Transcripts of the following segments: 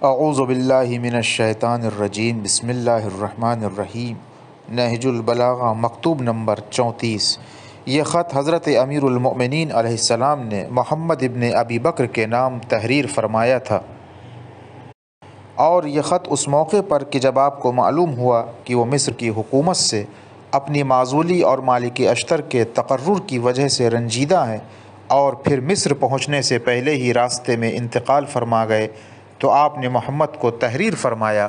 اعوذ باللہ من الشیطان الرجیم بسم اللہ الرحمن الرحیم۔ نہج البلاغہ مکتوب نمبر 34۔ یہ خط حضرت امیر المؤمنین علیہ السلام نے محمد ابن ابی بکر کے نام تحریر فرمایا تھا، اور یہ خط اس موقع پر کہ جب آپ کو معلوم ہوا کہ وہ مصر کی حکومت سے اپنی معزولی اور مالک اشتر کے تقرر کی وجہ سے رنجیدہ ہیں، اور پھر مصر پہنچنے سے پہلے ہی راستے میں انتقال فرما گئے، تو آپ نے محمد کو تحریر فرمایا: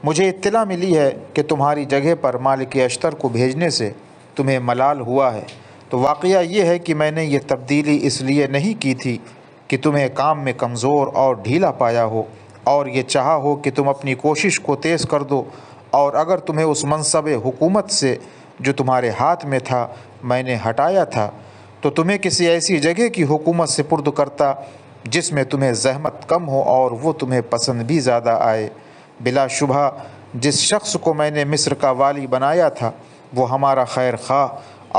مجھے اطلاع ملی ہے کہ تمہاری جگہ پر مالک اشتر کو بھیجنے سے تمہیں ملال ہوا ہے، تو واقعہ یہ ہے کہ میں نے یہ تبدیلی اس لیے نہیں کی تھی کہ تمہیں کام میں کمزور اور ڈھیلا پایا ہو اور یہ چاہا ہو کہ تم اپنی کوشش کو تیز کر دو، اور اگر تمہیں اس منصب حکومت سے جو تمہارے ہاتھ میں تھا میں نے ہٹایا تھا، تو تمہیں کسی ایسی جگہ کی حکومت سپرد کرتا جس میں تمہیں زحمت کم ہو اور وہ تمہیں پسند بھی زیادہ آئے۔ بلا شبہ جس شخص کو میں نے مصر کا والی بنایا تھا وہ ہمارا خیر خواہ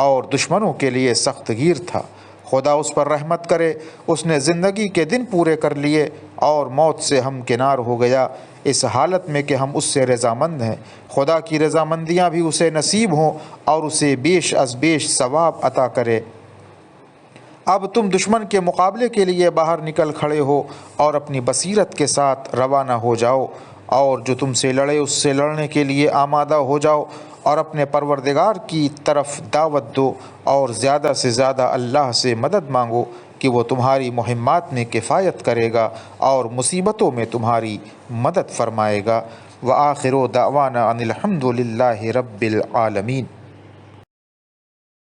اور دشمنوں کے لیے سخت گیر تھا۔ خدا اس پر رحمت کرے، اس نے زندگی کے دن پورے کر لیے اور موت سے ہمکنار ہو گیا، اس حالت میں کہ ہم اس سے رضامند ہیں۔ خدا کی رضامندیاں بھی اسے نصیب ہوں اور اسے بیش از بیش ثواب عطا کرے۔ اب تم دشمن کے مقابلے کے لیے باہر نکل کھڑے ہو اور اپنی بصیرت کے ساتھ روانہ ہو جاؤ، اور جو تم سے لڑے اس سے لڑنے کے لیے آمادہ ہو جاؤ، اور اپنے پروردگار کی طرف دعوت دو، اور زیادہ سے زیادہ اللہ سے مدد مانگو کہ وہ تمہاری مہمات میں کفایت کرے گا اور مصیبتوں میں تمہاری مدد فرمائے گا۔ وآخر دعوانا ان الحمد للہ رب العالمین۔